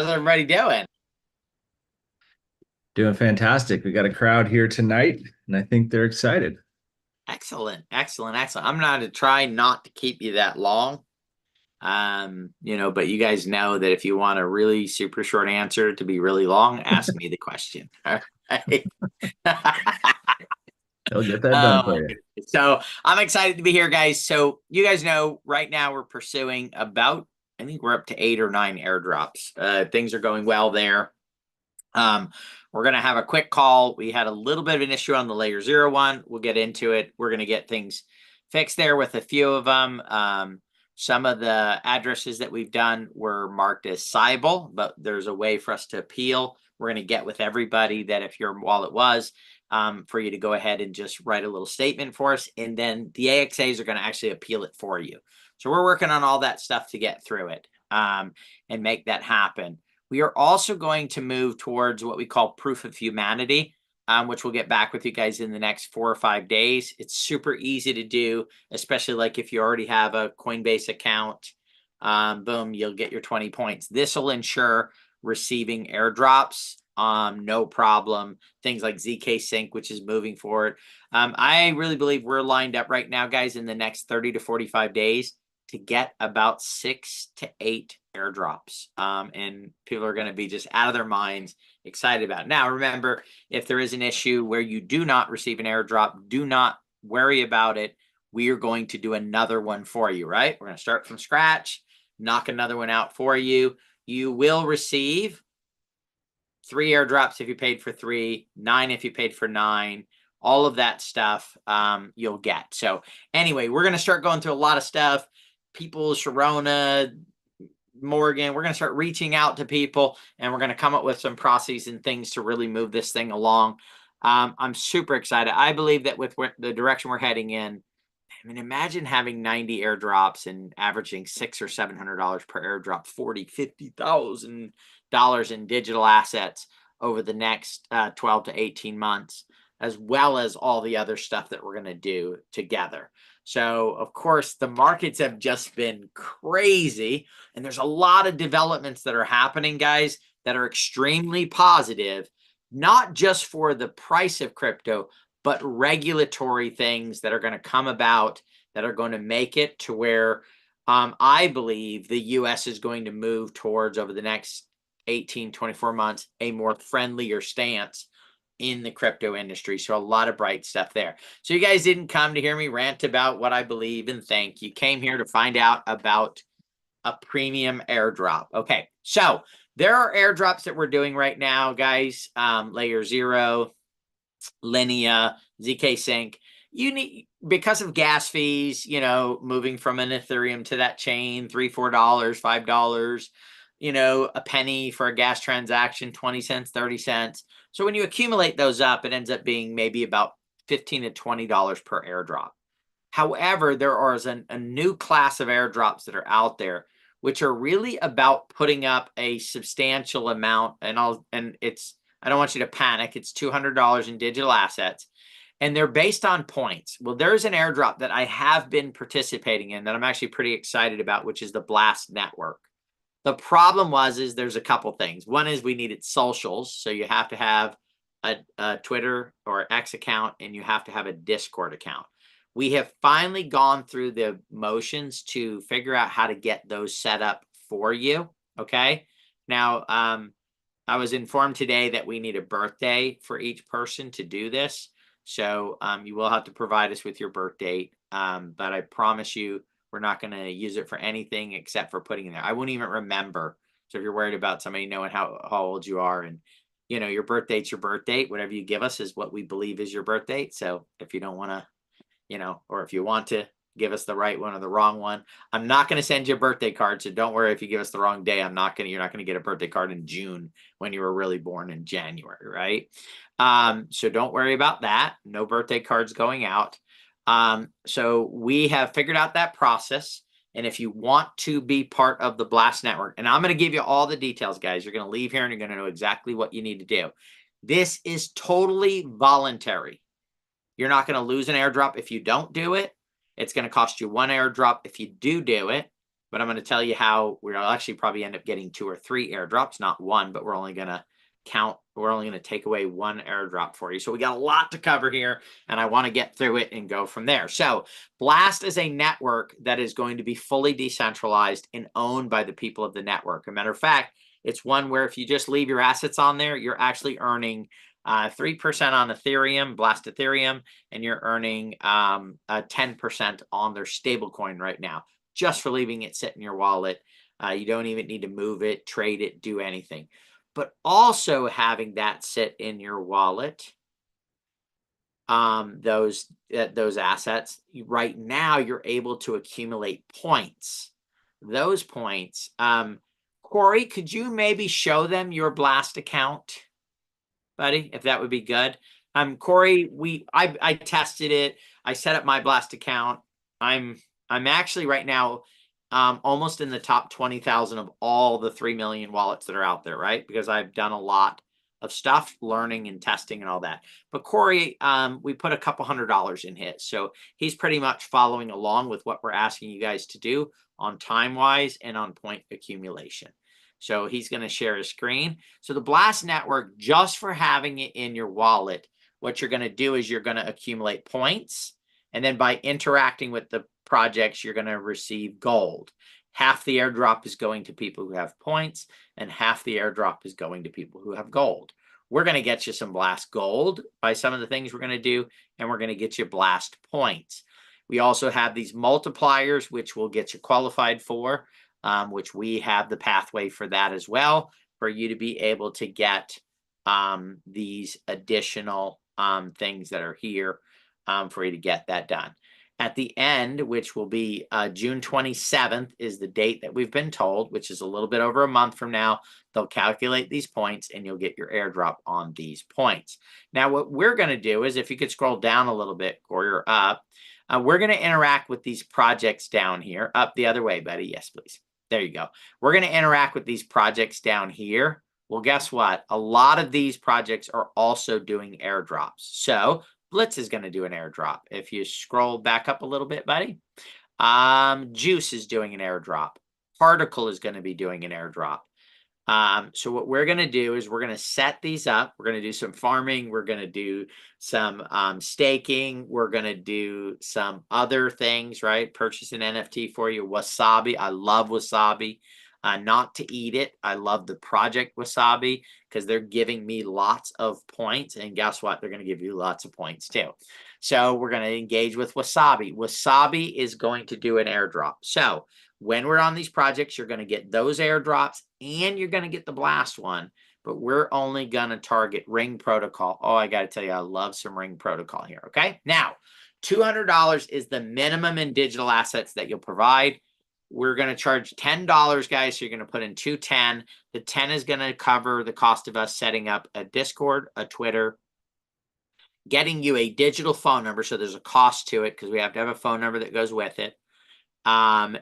How's everybody doing? Doing fantastic. We got a crowd here tonight, and I think they're excited. Excellent, excellent, excellent. I'm going to try not to keep you that long. But you guys know that if you want a really super short answer to be really long, ask me the question. All right. They'll get that done Oh for my you. goodness. So I'm excited to be here, guys. So you guys know right now we're pursuing about, I think we're up to 8 or 9 airdrops. Things are going well there. Um, we're going to have a quick call. We had a little bit of an issue on the layer 0 one. We'll get into it. We're going to get things fixed there with a few of them. Some of the addresses that we've done were marked as Cybele, but there's a way for us to appeal. We're going to get with everybody that if your wallet was, for you to go ahead and just write a little statement for us. And then the AXAs are going to actually appeal it for you. So we're working on all that stuff to get through it and make that happen. We are also going to move towards what we call proof of humanity, which we'll get back with you guys in the next 4 or 5 days. It's super easy to do, especially like if you already have a Coinbase account. Boom, you'll get your 20 points. This will ensure receiving airdrops, no problem. Things like ZK Sync, which is moving forward. I really believe we're lined up right now, guys, in the next 30 to 45 days to get about 6 to 8 airdrops. And people are going to be just out of their minds excited about it. Now, remember, if there is an issue where you do not receive an airdrop, do not worry about it. We are going to do another one for you, right? We're going to start from scratch, knock another one out for you. You will receive 3 airdrops if you paid for 3, 9 if you paid for 9. All of that stuff you'll get. So anyway, we're going to start going through a lot of stuff. People, Sharona, Morgan, we're going to start reaching out to people and we're going to come up with some processes and things to really move this thing along. I'm super excited. I believe that with the direction we're heading in, I mean, imagine having 90 airdrops and averaging $600 or $700 per airdrop, $50,000 in digital assets over the next 12 to 18 months, as well as all the other stuff that we're going to do together. So, of course, the markets have just been crazy, and there's a lot of developments that are happening, guys, that are extremely positive, not just for the price of crypto, but regulatory things that are going to come about that are going to make it to where I believe the US is going to move towards over the next 18, 24 months, a more friendlier stance in the crypto industry. So a lot of bright stuff there. So you guys didn't come to hear me rant about what I believe and think. You came here to find out about a premium airdrop. Okay, so there are airdrops that we're doing right now, guys. Layer 0, Linea, ZK Sync. You need, because of gas fees, moving from an Ethereum to that chain, $3, $4, $5, a penny for a gas transaction, 20 cents, 30 cents. So when you accumulate those up, it ends up being maybe about $15 to $20 per airdrop. However, there is a new class of airdrops that are out there, which are really about putting up a substantial amount, and I don't want you to panic. It's $200 in digital assets, and they're based on points. Well, there's an airdrop that I have been participating in that I'm actually pretty excited about, which is the Blast Network. The problem is there's a couple things. One is we needed socials, so you have to have a Twitter or X account, and you have to have a Discord account. We have finally gone through the motions to figure out how to get those set up for you. Okay. Now, I was informed today that we need a birthday for each person to do this. So you will have to provide us with your birth date. But I promise you, we're not going to use it for anything except for putting in there. I won't even remember. So if you're worried about somebody knowing how old you are, and your birth date's your birth date, whatever you give us is what we believe is your birth date. So if you don't want to, or if you want to give us the right one or the wrong one, I'm not going to send you a birthday card. So don't worry if you give us the wrong day. You're not going to get a birthday card in June when you were really born in January, right? So don't worry about that. No birthday cards going out. So we have figured out that process. And if you want to be part of the Blast Network, and I'm going to give you all the details, guys, you're going to leave here and you're going to know exactly what you need to do. This is totally voluntary. You're not going to lose an airdrop if you don't do it. It's going to cost you 1 airdrop if you do it. but I'm going to tell you how we'll actually probably end up getting 2 or 3 airdrops, not one, but we're only going to take away 1 airdrop for you. So we got a lot to cover here, and I want to get through it and go from there. So Blast is a network that is going to be fully decentralized and owned by the people of the network. As a matter of fact, it's one where if you just leave your assets on there, you're actually earning 3% on Ethereum, Blast Ethereum, and you're earning 10% on their stablecoin right now, just for leaving it sit in your wallet. You don't even need to move it, trade it, do anything. But also having that sit in your wallet, those assets, right now you're able to accumulate points. Those points, Corey, could you maybe show them your Blast account, buddy, if that would be good? Corey, I tested it. I set up my Blast account. I'm actually right now almost in the top 20,000 of all the 3 million wallets that are out there, right? Because I've done a lot of stuff, learning and testing and all that. But Corey, we put a couple $100 in his. So he's pretty much following along with what we're asking you guys to do on time-wise and on point accumulation. So he's going to share his screen. So the Blast network, just for having it in your wallet, what you're going to do is you're going to accumulate points. And then by interacting with the projects, you're going to receive gold. Half the airdrop is going to people who have points, and half the airdrop is going to people who have gold. We're going to get you some Blast gold by some of the things we're going to do, and we're going to get you Blast points. We also have these multipliers, which will get you qualified for, which we have the pathway for that as well, for you to be able to get these additional things that are here for you to get that done. At the end, which will be June 27th, is the date that we've been told, which is a little bit over a month from now. They'll calculate these points and you'll get your airdrop on these points. Now, what we're going to do is, if you could scroll down a little bit, Corey, or up, we're going to interact with these projects down here. Up the other way, buddy. Yes, please. There you go. We're going to interact with these projects down here. Well, guess what? A lot of these projects are also doing airdrops. So Blitz is going to do an airdrop. If you scroll back up a little bit, buddy, Juice is doing an airdrop. Particle is going to be doing an airdrop. So what we're going to do is we're going to set these up. We're going to do some farming. We're going to do some staking. We're going to do some other things, right? Purchase an NFT for you. Wasabi. I love Wasabi. Not to eat it. I love the project Wasabi because they're giving me lots of points. And guess what? They're going to give you lots of points too. So we're going to engage with Wasabi. Wasabi is going to do an airdrop. So when we're on these projects, you're going to get those airdrops and you're going to get the Blast one. But we're only going to target Ring Protocol. Oh, I got to tell you, I love some Ring Protocol here. Okay. Now, $200 is the minimum in digital assets that you'll provide. We're going to charge $10, guys. So you're going to put in 210. The 10 is going to cover the cost of us setting up a Discord, a Twitter, getting you a digital phone number. So there's a cost to it because we have to have a phone number that goes with it. You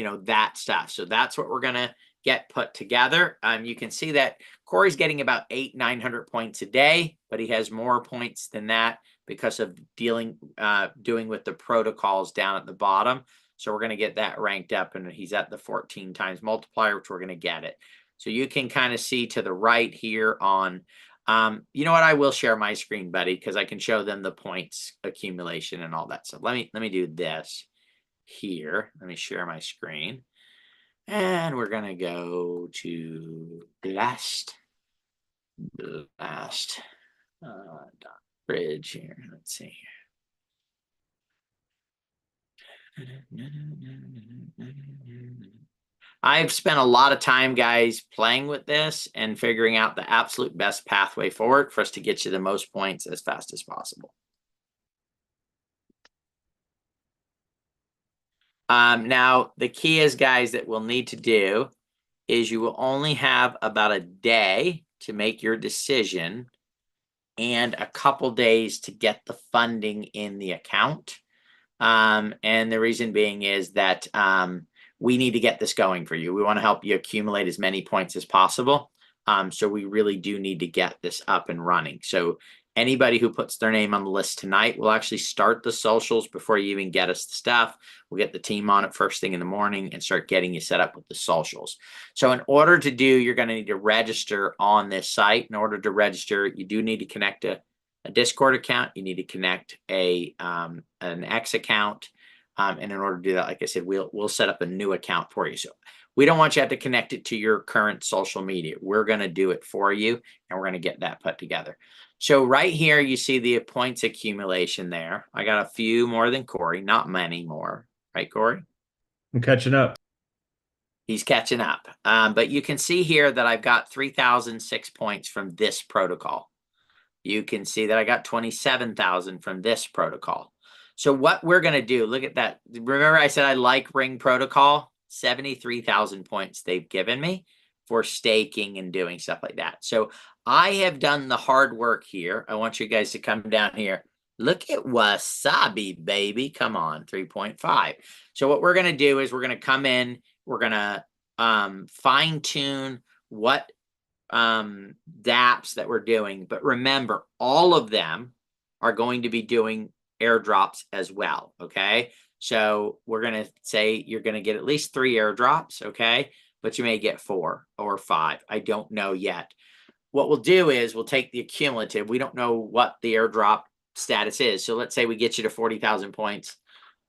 know, that stuff. So that's what we're going to get put together. You can see that Corey's getting about 800-900 points a day, but he has more points than that because of doing with the protocols down at the bottom. So we're going to get that ranked up, and he's at the 14 times multiplier, which we're going to get it. So you can kind of see to the right here on, you know what? I will share my screen, buddy, because I can show them the points accumulation and all that. So let me do this here. Let me share my screen, and we're going to go to Blast bridge here. Let's see. I've spent a lot of time, guys, playing with this and figuring out the absolute best pathway forward for us to get you the most points as fast as possible. Now, the key is, guys, that we'll need to do is you will only have about a day to make your decision and a couple days to get the funding in the account. And the reason being is that we need to get this going for you. We want to help you accumulate as many points as possible. So we really do need to get this up and running. So Anybody who puts their name on the list tonight will actually start the socials before you even get us the stuff. We'll get the team on it first thing in the morning and start getting you set up with the socials. So in order to do, you're going to need to register on this site. In order to register, you do need to connect a Discord account. You need to connect an X account. And in order to do that, like I said, we'll set up a new account for you. So we don't want you to have to connect it to your current social media. We're going to do it for you, and we're going to get that put together. So right here, you see the points accumulation there. I got a few more than Corey, not many more. Right, Corey? I'm catching up. He's catching up. But you can see here that I've got 3,006 points from this protocol. You can see that I got 27,000 from this protocol. So what we're going to do, look at that. Remember I said I like Ring Protocol? 73,000 points they've given me for staking and doing stuff like that. So I have done the hard work here. I want you guys to come down here. Look at Wasabi, baby. Come on, 3.5. So what we're going to do is we're going to come in. We're going to fine tune what dApps that we're doing. But remember, all of them are going to be doing airdrops as well. Okay. So we're going to say you're going to get at least 3 airdrops. Okay. But you may get 4 or 5. I don't know yet. What we'll do is we'll take the accumulative. We don't know what the airdrop status is. So let's say we get you to 40,000 points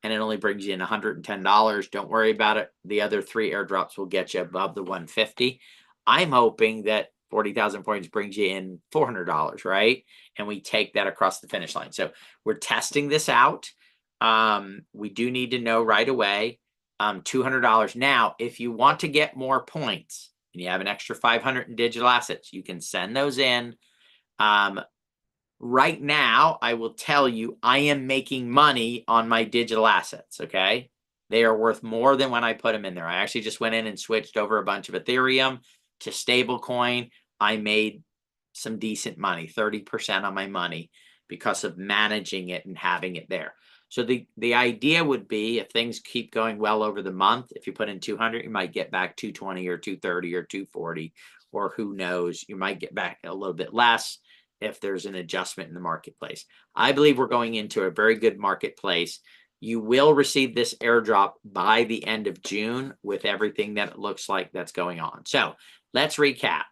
and it only brings you in $110. Don't worry about it. The other 3 airdrops will get you above the 150. I'm hoping that 40,000 points brings you in $400, right? And we take that across the finish line. So we're testing this out. We do need to know right away, $200. Now, if you want to get more points and you have an extra 500 in digital assets, you can send those in. Right now, I will tell you, I am making money on my digital assets, okay? They are worth more than when I put them in there. I actually just went in and switched over a bunch of Ethereum to stablecoin. I made some decent money, 30% on my money because of managing it and having it there. So the idea would be if things keep going well over the month, if you put in 200, you might get back 220 or 230 or 240, or who knows, you might get back a little bit less if there's an adjustment in the marketplace. I believe we're going into a very good marketplace. You will receive this airdrop by the end of June with everything that it looks like that's going on. So let's recap.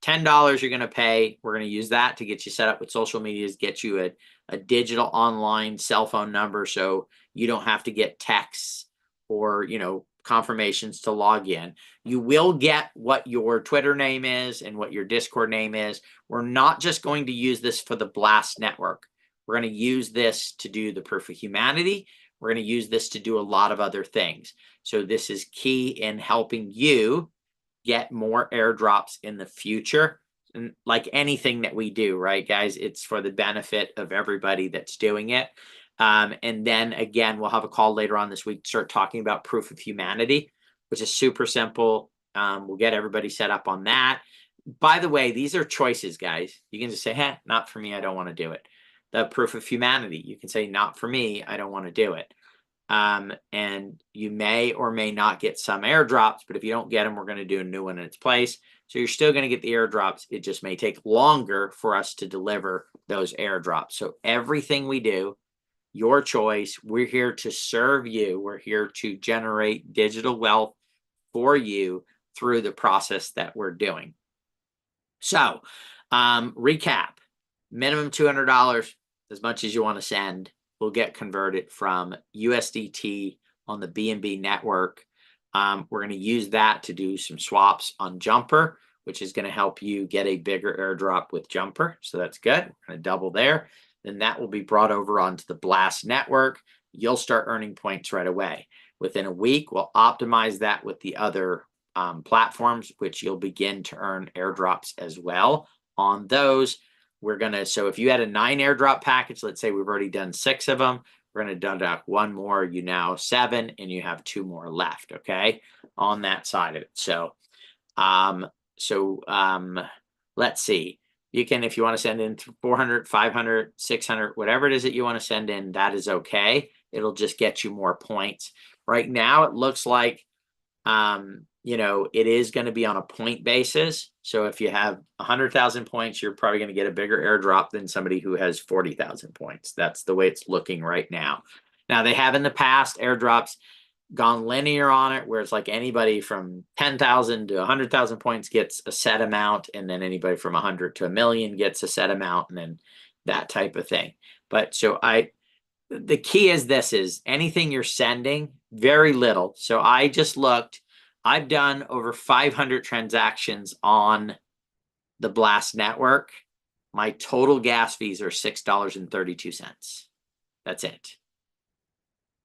$10 you're going to pay. We're going to use that to get you set up with social medias, get you a digital online cell phone number so you don't have to get texts or, confirmations to log in. You will get what your Twitter name is and what your Discord name is. We're not just going to use this for the Blast network. We're going to use this to do the proof of humanity. We're going to use this to do a lot of other things. So this is key in helping you get more airdrops in the future. And like anything that we do, right, guys, it's for the benefit of everybody that's doing it. And then again, we'll have a call later on this week to start talking about proof of humanity, which is super simple. We'll get everybody set up on that. By the way, these are choices, guys. You can just say, not for me. I don't want to do it. The proof of humanity, you can say, not for me. I don't want to do it. And you may or may not get some airdrops, but if you don't get them, we're going to do a new one in its place. So you're still going to get the airdrops. It just may take longer for us to deliver those airdrops. So everything we do, your choice. We're here to serve you. We're here to generate digital wealth for you through the process that we're doing. So, recap, minimum $200, as much as you want to send, will get converted from USDT on the BNB network. We're going to use that to do some swaps on Jumper, which is going to help you get a bigger airdrop with Jumper. So that's good. We're going to double there. Then that will be brought over onto the Blast network. You'll start earning points right away. Within a week, we'll optimize that with the other platforms, which you'll begin to earn airdrops as well on those. So if you had a 9 airdrop package, let's say we've already done 6 of them, we're going to deduct 1 more, you now 7, and you have 2 more left, okay, on that side of it. So, let's see. You can, if you want to send in 400, 500, 600, whatever it is that you want to send in, that is okay. It'll just get you more points. Right now, it looks like it is going to be on a point basis. So if you have 100,000 points, you're probably going to get a bigger airdrop than somebody who has 40,000 points. That's the way it's looking right now. Now, they have in the past airdrops gone linear on it, where it's like anybody from 10,000 to 100,000 points gets a set amount, and then anybody from 100 to 1,000,000 gets a set amount, and then that type of thing. But so the key is anything you're sending, very little. So I just looked. I've done over 500 transactions on the Blast network. My total gas fees are $6.32. That's it.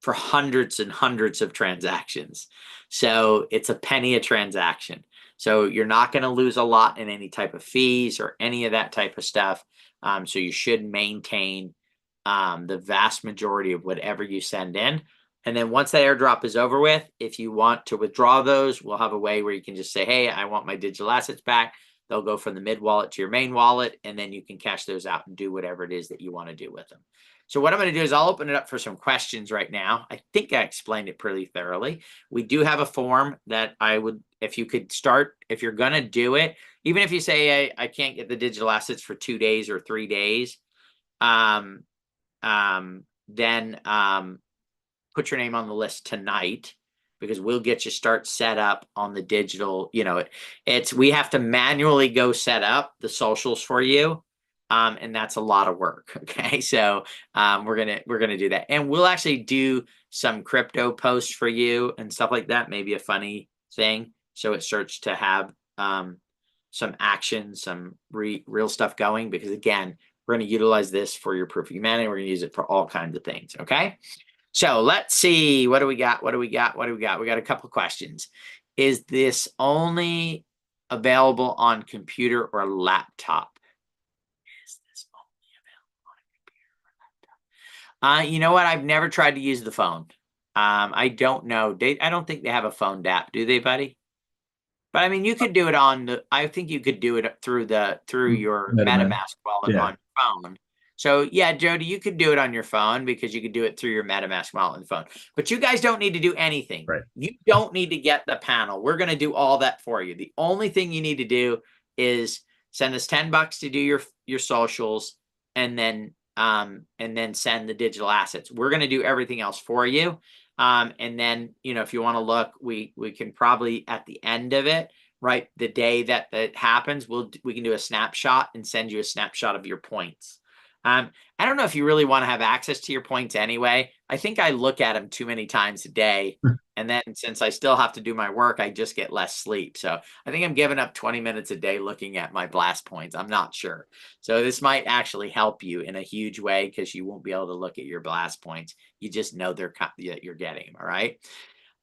For hundreds and hundreds of transactions. So it's a penny a transaction. So you're not going to lose a lot in any type of fees or any of that type of stuff. So you should maintain the vast majority of whatever you send in. And then once that airdrop is over with, if you want to withdraw those, we'll have a way where you can just say, hey, I want my digital assets back. They'll go from the mid wallet to your main wallet, and then you can cash those out and do whatever it is that you want to do with them. So what I'm going to do is I'll open it up for some questions right now. I think I explained it pretty thoroughly. We do have a form that I would, if you could start, if you're going to do it, even if you say, I can't get the digital assets for 2 days or 3 days, then put your name on the list tonight, because we'll get you set up on the digital. We have to manually go set up the socials for you. And that's a lot of work. Okay. So we're gonna do that. And we'll actually do some crypto posts for you and stuff like that. Maybe a funny thing. So it starts to have some action, some real stuff going, because again, we're going to utilize this for your proof of humanity. We're going to use it for all kinds of things. Okay. So let's see. What do we got? We got a couple of questions. Is this only available on computer or laptop? Is this only available on a computer or laptop? You know what? I've never tried to use the phone. I don't know. I don't think they have a phone app, do they, buddy? But I mean, you could do it I think you could do it through your MetaMask wallet on your phone. So yeah, Jody, you could do it on your phone, because you could do it through your MetaMask wallet on the phone. But you guys don't need to do anything. Right. You don't need to get the panel. We're going to do all that for you. The only thing you need to do is send us $10 to do your socials, and then send the digital assets. We're going to do everything else for you. And then, if you want to look, we can probably at the end of it, right, the day that happens, we can do a snapshot and send you a snapshot of your points. I don't know if you really want to have access to your points anyway. I think I look at them too many times a day. And then since I still have to do my work, I just get less sleep. So I think I'm giving up 20 minutes a day looking at my Blast points. I'm not sure. So this might actually help you in a huge way, because you won't be able to look at your Blast points. You just know you're getting them. All right.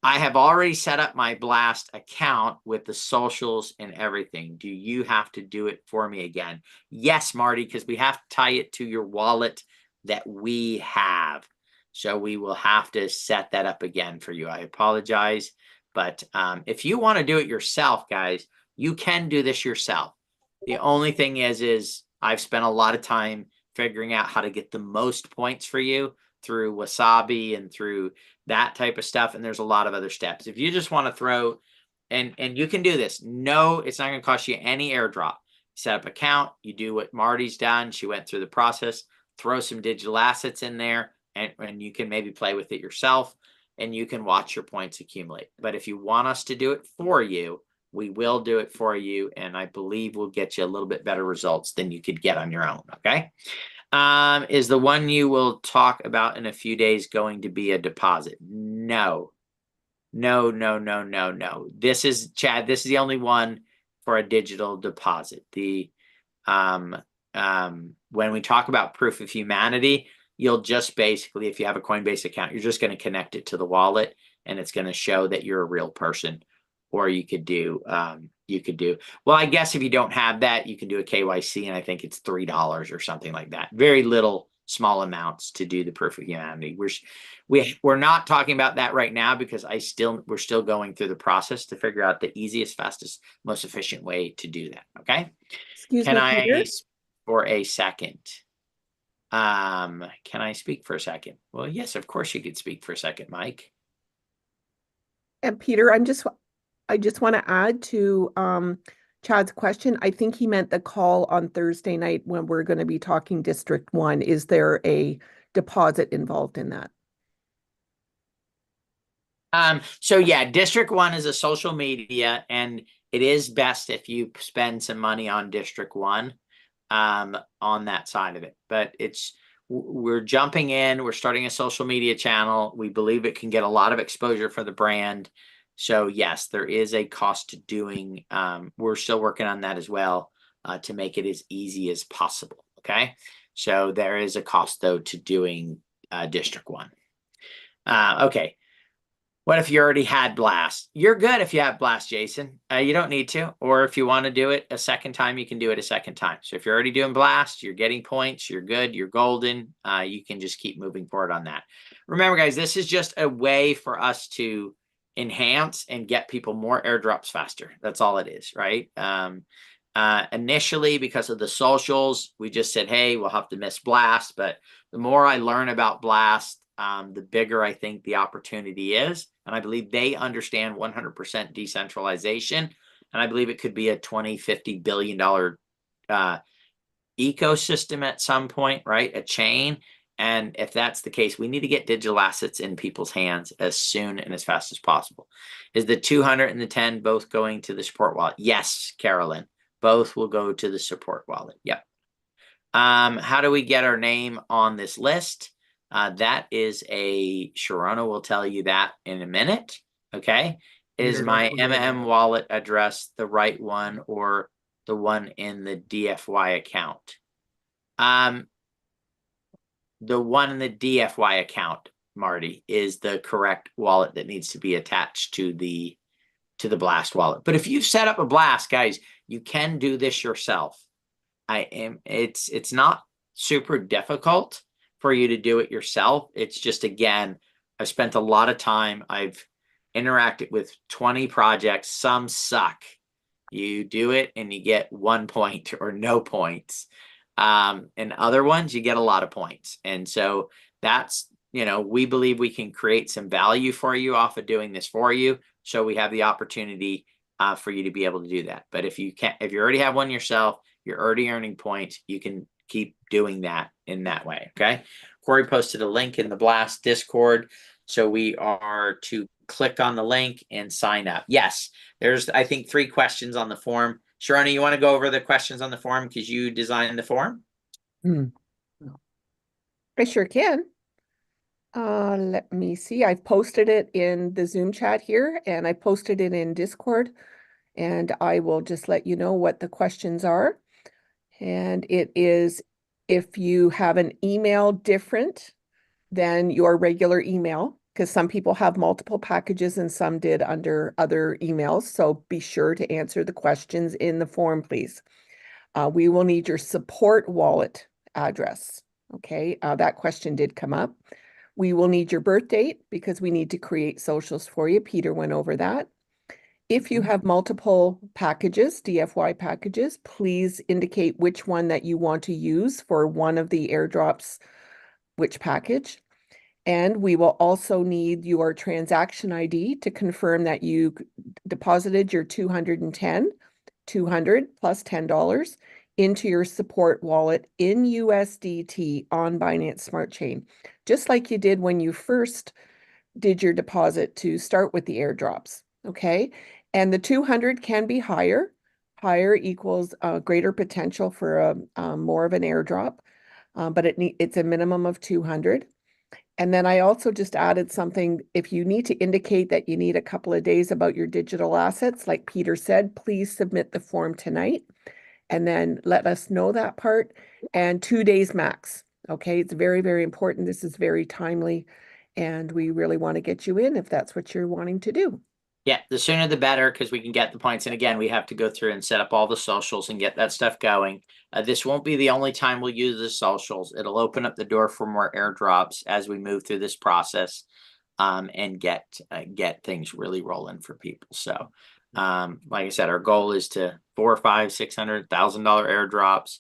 I have already set up my Blast account with the socials and everything. Do you have to do it for me again? Yes, Marty, because we have to tie it to your wallet that we have. So we will have to set that up again for you. I apologize. But if you want to do it yourself, guys, you can do this yourself. The only thing is I've spent a lot of time figuring out how to get the most points for you through Wasabi and through that type of stuff. And there's a lot of other steps. If you just want to throw, and you can do this. No, it's not going to cost you any airdrop. Set up account. You do what Marty's done. She went through the process. Throw some digital assets in there, and you can maybe play with it yourself, and you can watch your points accumulate. But if you want us to do it for you, we will do it for you. And I believe we'll get you a little bit better results than you could get on your own. Okay. Is the one you will talk about in a few days going to be a deposit? No. This is, Chad, this is the only one for a digital deposit. When we talk about proof of humanity, you'll just basically, if you have a Coinbase account, you're just going to connect it to the wallet, and it's going to show that you're a real person. Or you could do, well, I guess if you don't have that, you can do a KYC, and I think it's $3 or something like that. Very little, small amounts to do the proof of humanity. We're not talking about that right now, because we're still going through the process to figure out the easiest, fastest, most efficient way to do that. Okay. Excuse Can me, I Peter? for a second? Can I speak for a second? Well, yes, of course you could speak for a second, Mike. And Peter, I'm just I just want to add to Chad's question. I think he meant the call on Thursday night when we're going to be talking District 1. Is there a deposit involved in that? So yeah, District 1 is a social media, and it is best if you spend some money on District 1 on that side of it. But we're jumping in, we're starting a social media channel. We believe it can get a lot of exposure for the brand. So yes, there is a cost to doing. We're still working on that as well to make it as easy as possible. Okay. So there is a cost though to doing District 1. Okay. What if you already had Blast? You're good if you have Blast, Jason. You don't need to. Or if you want to do it a second time, you can do it a second time. So if you're already doing Blast, you're getting points, you're good, you're golden. You can just keep moving forward on that. Remember, guys, this is just a way for us to enhance and get people more airdrops faster. That's all it is, right? Initially, because of the socials, we just said, hey, we'll have to miss Blast. But the more I learn about Blast, the bigger I think the opportunity is. And I believe they understand 100% decentralization. And I believe it could be a $20-50 billion ecosystem at some point, right? A chain. And if that's the case, we need to get digital assets in people's hands as soon and as fast as possible. Is the 200 and the 10 both going to the support wallet? Yes, Carolyn. Both will go to the support wallet. Yep. How do we get our name on this list? That is Sharona will tell you that in a minute. Okay. Is my wallet address the right one or the one in the DFY account? The one in the DFY account, Marty, is the correct wallet that needs to be attached to the Blast wallet. But if you set up a Blast, guys, you can do this yourself. It's not super difficult for you to do it yourself. It's just, again, I've spent a lot of time. I've interacted with 20 projects. Some suck. You do it and you get 1 point or no points. And other ones, you get a lot of points. And so that's, we believe we can create some value for you off of doing this for you. So we have the opportunity for you to be able to do that. But if you already have one yourself, you're already earning points, you can keep doing that in that way. Okay. Corey posted a link in the Blast Discord. So we are to click on the link and sign up. Yes, there's, I think, 3 questions on the form. Sharona, you want to go over the questions on the form because you designed the form? I sure can. Let me see. I've posted it in the Zoom chat here, and I posted it in Discord, and I will just let you know what the questions are. And it is, if you have an email different than your regular email, because some people have multiple packages and some did under other emails. So be sure to answer the questions in the form, please. We will need your support wallet address. Okay, that question did come up. We will need your birth date because we need to create socials for you. Peter went over that. If you have multiple packages, DFY packages, please indicate which one that you want to use for one of the airdrops, which package. And we will also need your transaction ID to confirm that you deposited your 200 plus $10 into your support wallet in USDT on Binance Smart Chain, just like you did when you first did your deposit to start with the airdrops. Okay. And the 200 can be higher. Higher equals greater potential for more of an airdrop, but it's a minimum of 200. And then I also just added something. If you need to indicate that you need a couple of days about your digital assets, like Peter said, please submit the form tonight and then let us know that part. And 2 days max. Okay. It's very, very important. This is very timely. And we really want to get you in if that's what you're wanting to do. Yeah, the sooner the better because we can get the points. And again, we have to go through and set up all the socials and get that stuff going. This won't be the only time we'll use the socials. It'll open up the door for more airdrops as we move through this process and get things really rolling for people. So, like I said, our goal is to $400,000, $500,000, $600,000 airdrops.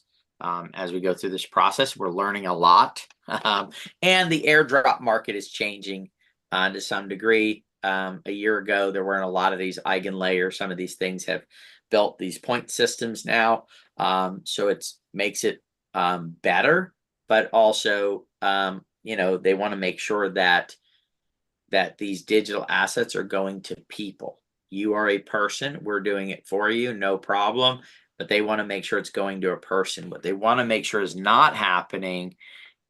As we go through this process, we're learning a lot. And the airdrop market is changing to some degree. a year ago, there weren't a lot of these eigenlayers. Some of these things have built these point systems now. So it's makes it better, but also, you know, they want to make sure that these digital assets are going to people. You are a person, we're doing it for you, no problem. But they want to make sure it's going to a person. What they want to make sure is not happening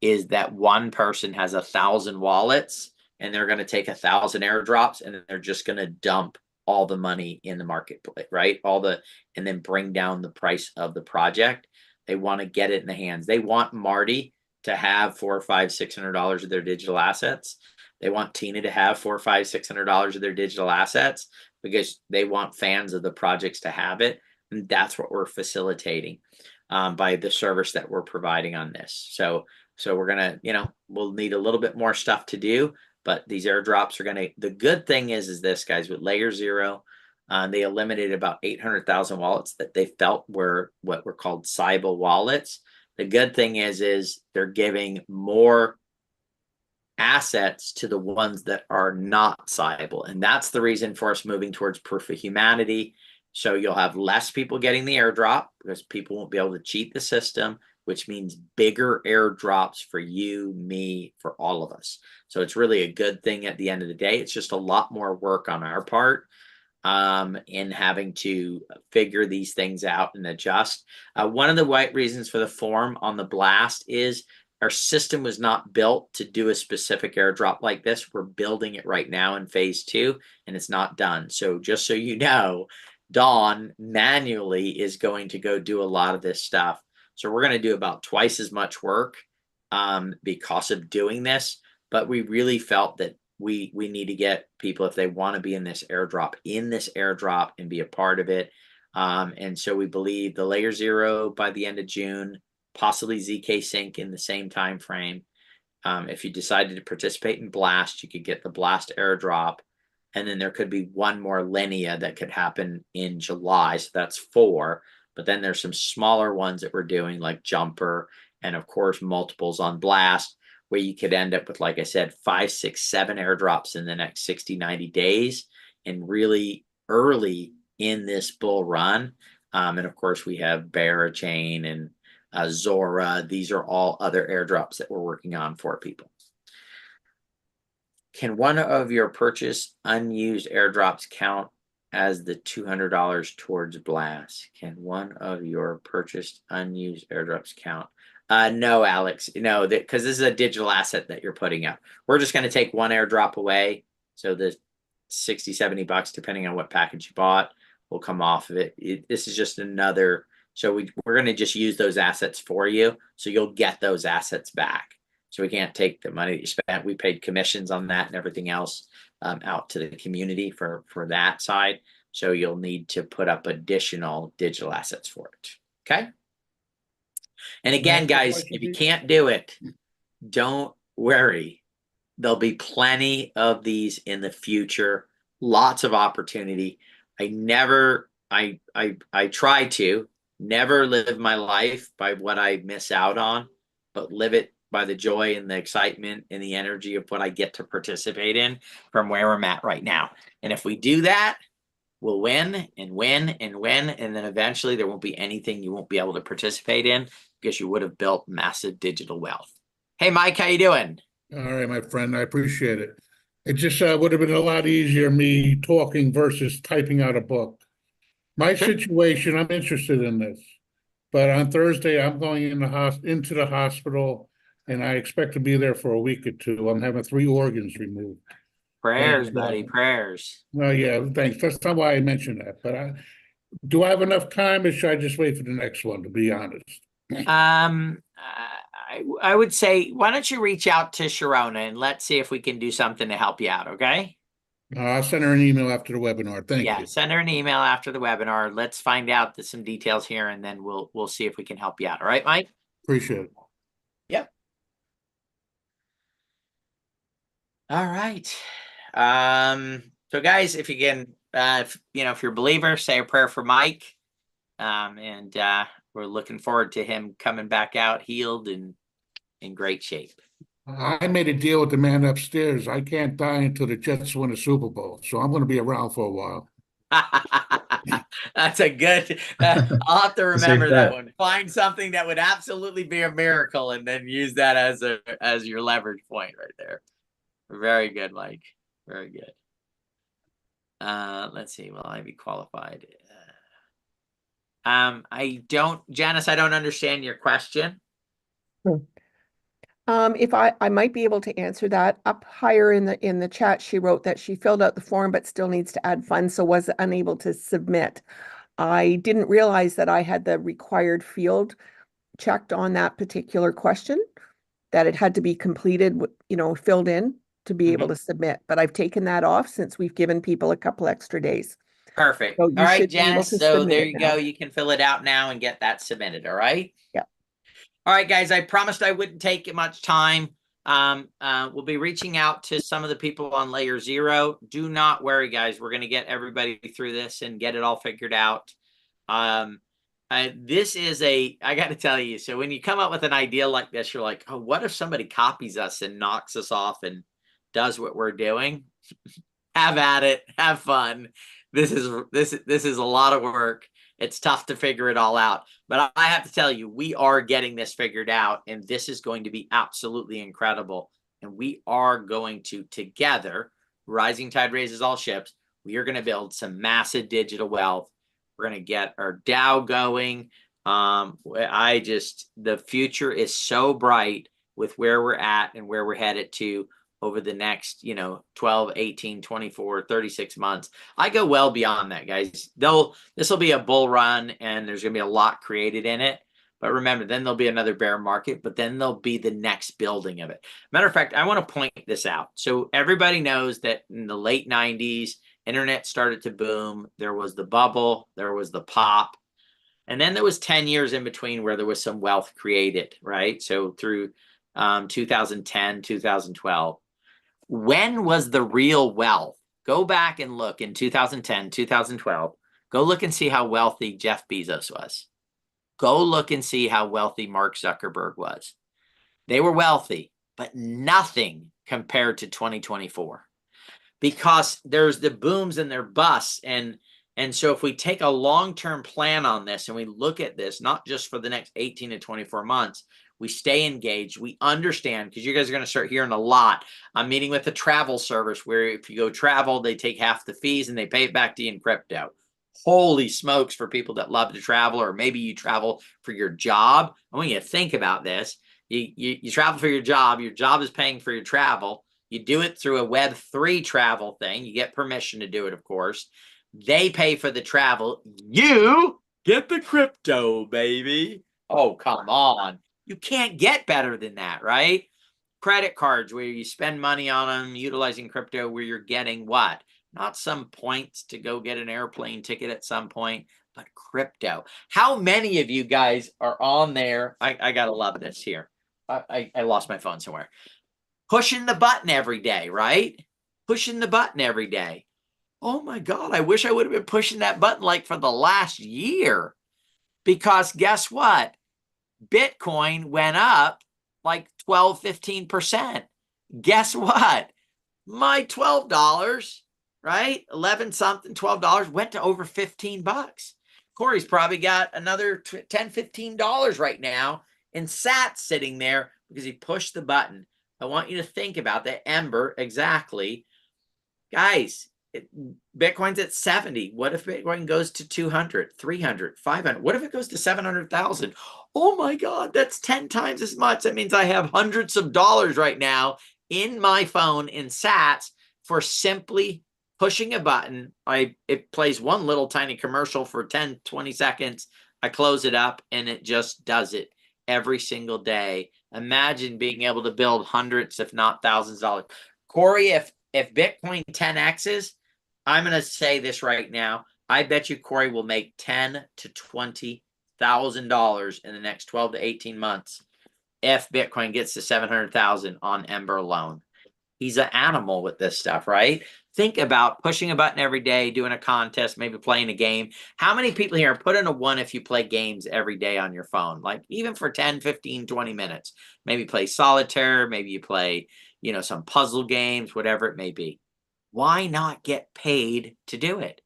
is that one person has 1,000 wallets and they're going to take 1,000 airdrops and they're just going to dump all the money in the marketplace, right? And then bring down the price of the project. They want to get it in the hands. They want Marty to have $400, $500, $600 of their digital assets. They want Tina to have $400, $500, $600 of their digital assets because they want fans of the projects to have it. And that's what we're facilitating by the service that we're providing on this. So we're going to, we'll need a little bit more stuff to do, but these airdrops are going to, the good thing is this, guys, with Layer 0, they eliminated about 800,000 wallets that they felt were what were called Cybele wallets. The good thing is they're giving more assets to the ones that are not Cybele. And that's the reason for us moving towards proof of humanity. So you'll have less people getting the airdrop because people won't be able to cheat the system, which means bigger airdrops for you, me, for all of us. So it's really a good thing at the end of the day. It's just a lot more work on our part in having to figure these things out and adjust. One of the reasons for the form on the blast is our system was not built to do a specific airdrop like this. We're building it right now in phase 2, and it's not done. So just so you know, Dawn manually is going to go do a lot of this stuff. So we're going to do about twice as much work because of doing this. But we really felt that we need to get people, if they want to be in this airdrop and be a part of it. And so we believe the Layer 0 by the end of June, possibly ZK Sync in the same time frame. If you decided to participate in Blast, you could get the Blast airdrop. And then there could be one more Linea that could happen in July. So that's 4. But then there's some smaller ones that we're doing like Jumper and, of course, multiples on Blast, where you could end up with, like I said, 5, 6, 7 airdrops in the next 60, 90 days and really early in this bull run. And, of course, we have Barachain and Zora. These are all other airdrops that we're working on for people. Can one of your purchased unused airdrops count as the $200 towards Blast? Can one of your purchased unused airdrops count? No, Alex, no, because this is a digital asset that you're putting out. We're just going to take one airdrop away. So the 60, 70 bucks, depending on what package you bought, will come off of it. This is just another. So we're going to just use those assets for you. So you'll get those assets back. So we can't take the money that you spent. We paid commissions on that and everything else out to the community for that side. So you'll need to put up additional digital assets for it. Okay. And again, guys, if you can't do it, don't worry. There'll be plenty of these in the future. Lots of opportunity. I try to never live my life by what I miss out on, but live it by the joy and the excitement and the energy of what I get to participate in from where I'm at right now. And if we do that, we'll win and win and win. And then eventually there won't be anything you won't be able to participate in because you would have built massive digital wealth. Hey, Mike, how you doing? All right, my friend, I appreciate it. It just would have been a lot easier me talking versus typing out a book. My situation, I'm interested in this, but on Thursday, I'm going into the hospital, and I expect to be there for a week or 2. I'm having 3 organs removed. Prayers, buddy, prayers. Well, yeah, thanks. That's not why I mentioned that. But do I have enough time, or should I just wait for the next one, to be honest? I would say, why don't you reach out to Sharona and let's see if we can do something to help you out, okay? I'll send her an email after the webinar. Thank you. Yeah, send her an email after the webinar. Let's find out some details here, and then we'll see if we can help you out. All right, Mike? Appreciate it. Yep. All right. So guys, if you can, if you're a believer, say a prayer for Mike. And we're looking forward to him coming back out healed and in great shape. I made a deal with the man upstairs. I can't die until the Jets win a Super Bowl, so I'm going to be around for a while. That's a good. I'll have to Safe remember that bet. one. Find something that would absolutely be a miracle, and then use that as your leverage point right there. Very good, Mike. Very good. Let's see. Will I be qualified? Janice, I don't understand your question. If I might be able to answer that. Up higher in the chat, she wrote that she filled out the form but still needs to add funds, so was unable to submit. I didn't realize that I had the required field checked on that particular question, that it had to be completed, filled in to be able to submit. But I've taken that off since we've given people a couple extra days. Perfect. So All you right, should be able Janice. to So submit there it you now. go. You can fill it out now and get that submitted. All right. Yeah. All right, guys. I promised I wouldn't take much time. We'll be reaching out to some of the people on layer 0. Do not worry, guys. We're going to get everybody through this and get it all figured out. This is I got to tell you, so when you come up with an idea like this, you're like, oh, what if somebody copies us and knocks us off and does what we're doing? Have at it. Have fun. This is a lot of work. It's tough to figure it all out. But I have to tell you, we are getting this figured out, and this is going to be absolutely incredible. And we are going to, together, rising tide raises all ships, we are going to build some massive digital wealth. We're going to get our DAO going. The future is so bright with where we're at and where we're headed to over the next, 12, 18, 24, 36 months. I go well beyond that, guys. This will be a bull run, and there's going to be a lot created in it. But remember, then there'll be another bear market, but then there'll be the next building of it. Matter of fact, I want to point this out. So everybody knows that in the late 90s, internet started to boom. There was the bubble, there was the pop, and then there was 10 years in between where there was some wealth created, right? So through 2010, 2012. When was the real wealth? Go back and look in 2010, 2012. Go look and see how wealthy Jeff Bezos was. Go look and see how wealthy Mark Zuckerberg was. They were wealthy, but nothing compared to 2024. Because there's the booms and their busts. And so if we take a long-term plan on this and we look at this, not just for the next 18 to 24 months, we stay engaged, we understand, because you guys are going to start hearing a lot. I'm meeting with a travel service where if you go travel, they take half the fees and they pay it back to you in crypto. Holy smokes, for people that love to travel, or maybe you travel for your job. I want you to think about this. You travel for your job is paying for your travel. You do it through a Web3 travel thing. You get permission to do it, of course. They pay for the travel. You get the crypto, baby. Oh, come on. You can't get better than that, right? Credit cards where you spend money on them, utilizing crypto, where you're getting what? Not some points to go get an airplane ticket at some point, but crypto. How many of you guys are on there? I got to love this here. I lost my phone somewhere. Pushing the button every day, right? Pushing the button every day. Oh my God, I wish I would have been pushing that button like for the last year. Because guess what? Bitcoin went up like 12, 15%. Guess what? My $12, right? 11 something, $12 went to over 15 bucks. Corey's probably got another $10, $15 right now in sats sitting there because he pushed the button. I want you to think about that. Ember, exactly. Guys, Bitcoin's at 70. What if Bitcoin goes to 200, 300, 500? What if it goes to 700,000? Oh my God, that's 10 times as much. That means I have hundreds of dollars right now in my phone in sats for simply pushing a button. It plays one little tiny commercial for 10, 20 seconds. I close it up and it just does it every single day. Imagine being able to build hundreds, if not thousands of dollars. Corey, if Bitcoin 10x's, I'm going to say this right now. I bet you Corey will make $10,000 to $20,000 in the next 12 to 18 months if Bitcoin gets to 700,000 on Ember alone. He's an animal with this stuff, right? think about pushing a button every day, doing a contest, maybe playing a game. How many people here put in a 1 if you play games every day on your phone, like even for 10, 15, 20 minutes? Maybe play solitaire, maybe you play, you know, some puzzle games, whatever it may be. Why not get paid to do it?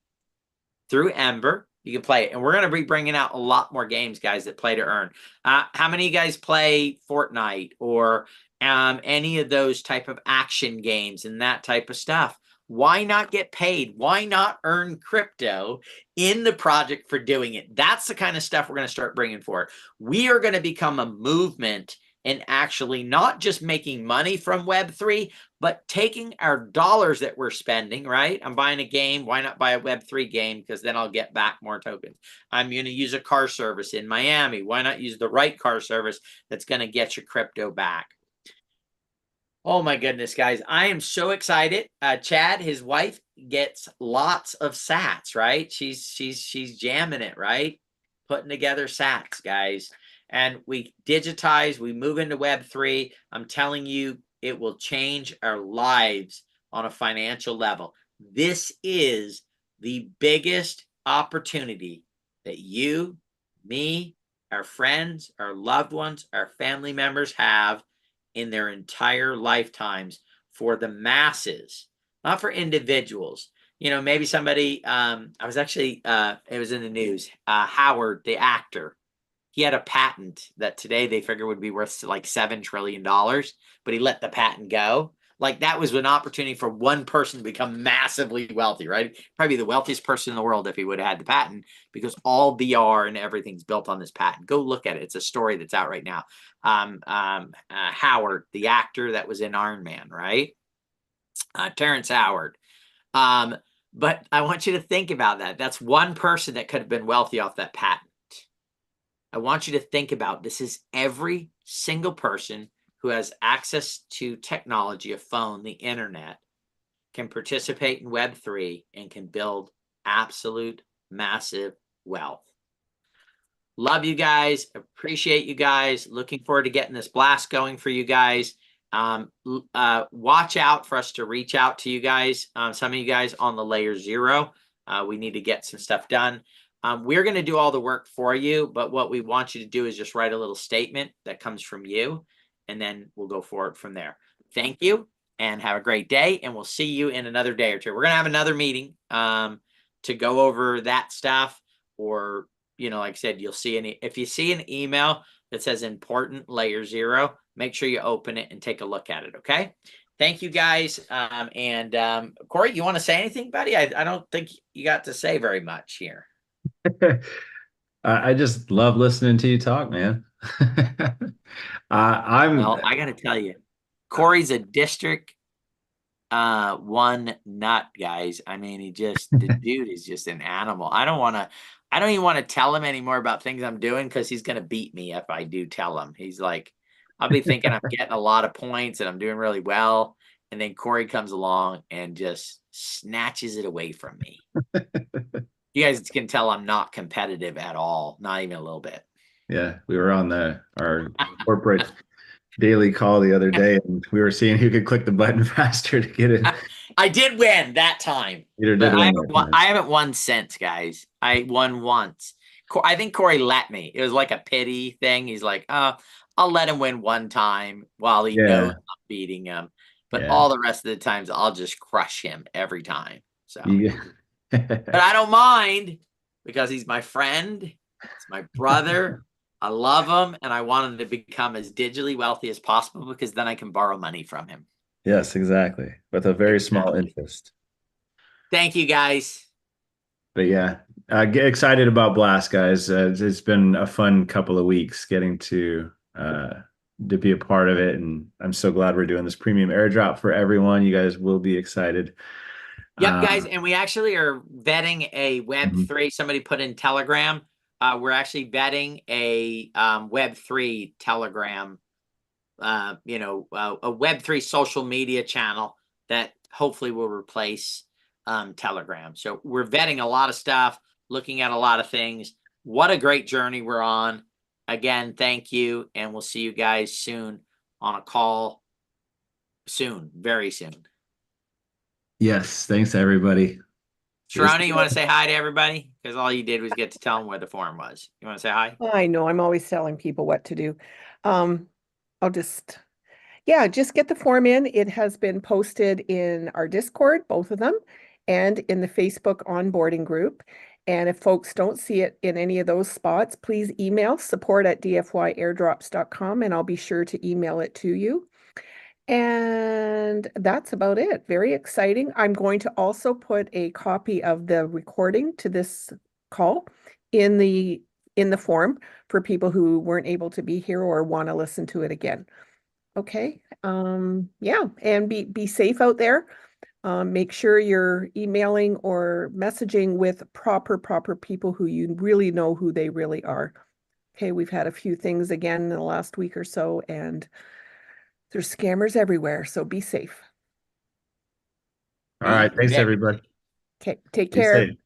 Through Ember, you can play it. And we're going to be bringing out a lot more games, guys, that play to earn. How many of you guys play Fortnite or any of those type of action games and that type of stuff? Why not get paid? Why not earn crypto in the project for doing it? That's the kind of stuff we're going to start bringing forward. We are going to become a movement and actually not just making money from Web3, but taking our dollars that we're spending, right? I'm buying a game. Why not buy a Web3 game? Because then I'll get back more tokens. I'm going to use a car service in Miami. Why not use the right car service that's going to get your crypto back? Oh my goodness, guys. I am so excited. Chad, his wife, gets lots of sats, right? She's jamming it, right? Putting together sats, guys. And we digitize, we move into Web3. I'm telling you, it will change our lives on a financial level. This is the biggest opportunity that you, me, our friends, our loved ones, our family members have in their entire lifetimes for the masses, not for individuals. You know, maybe somebody, I was actually, it was in the news, Howard, the actor, he had a patent that today they figure would be worth like $7 trillion, but he let the patent go. Like that was an opportunity for one person to become massively wealthy, right? Probably the wealthiest person in the world if he would have had the patent, because all VR and everything's built on this patent. Go look at it. It's a story that's out right now. Howard, the actor that was in Iron Man, right? Terrence Howard. But I want you to think about that. That's one person that could have been wealthy off that patent. I want you to think about this is every single person who has access to technology, a phone, the internet, can participate in Web3 and can build absolute massive wealth. Love you guys. Appreciate you guys. Looking forward to getting this blast going for you guys. Watch out for us to reach out to you guys. Some of you guys on the layer 0. We need to get some stuff done. We're going to do all the work for you, but what we want you to do is just write a little statement that comes from you, and then we'll go forward from there. Thank you, and have a great day, and we'll see you in another day or two. We're going to have another meeting to go over that stuff, or, you know, like I said, you'll see if you see an email that says important layer 0, make sure you open it and take a look at it, okay? Thank you, guys. Corey, you want to say anything, buddy? I don't think you got to say very much here. I just love listening to you talk, man. Well, I got to tell you, Corey's a district 1 nut, guys. I mean, the dude is just an animal. I don't even want to tell him anymore about things I'm doing because he's going to beat me if I do tell him. He's like, I'll be thinking I'm getting a lot of points and I'm doing really well. And then Corey comes along and just snatches it away from me. You guys can tell I'm not competitive at all, not even a little bit. Yeah, we were on our corporate daily call the other day, and we were seeing who could click the button faster to get it. I did win that time. I haven't won since, guys. I won once. I think Corey let me. It was like a pity thing. He's like, I'll let him win one time while he knows I'm beating him. But all the rest of the times, I'll just crush him every time. So, but I don't mind because he's my friend. It's my brother. I love him, and I want him to become as digitally wealthy as possible because then I can borrow money from him. Yes, exactly. With a very small interest. Thank you, guys. But yeah, get excited about Blast, guys. It's been a fun couple of weeks getting to be a part of it, and I'm so glad we're doing this premium airdrop for everyone. You guys will be excited. Yep, guys, and we actually are vetting a Web3. Somebody put in Telegram. We're actually vetting a Web3 Telegram, a Web3 social media channel that hopefully will replace Telegram. So we're vetting a lot of stuff, looking at a lot of things. What a great journey we're on. Again, thank you, and we'll see you guys soon on a call soon, very soon. Yes, thanks everybody. Sharona, you want to say hi to everybody? Because all you did was get to tell them where the forum was. You want to say hi? I know, I'm always telling people what to do. I'll just, yeah, just get the form in. It has been posted in our Discord, both of them, and in the Facebook onboarding group. And if folks don't see it in any of those spots, please email support@dfyairdrops.com and I'll be sure to email it to you. And that's about it. Very exciting. I'm going to also put a copy of the recording to this call in the form for people who weren't able to be here or want to listen to it again. Okay. Yeah, and be safe out there. Make sure you're emailing or messaging with proper people who you really know who they really are. Okay, we've had a few things again in the last week or so, and there's scammers everywhere, so be safe. All right, thanks Vic. everybody. Okay, take Be care. safe.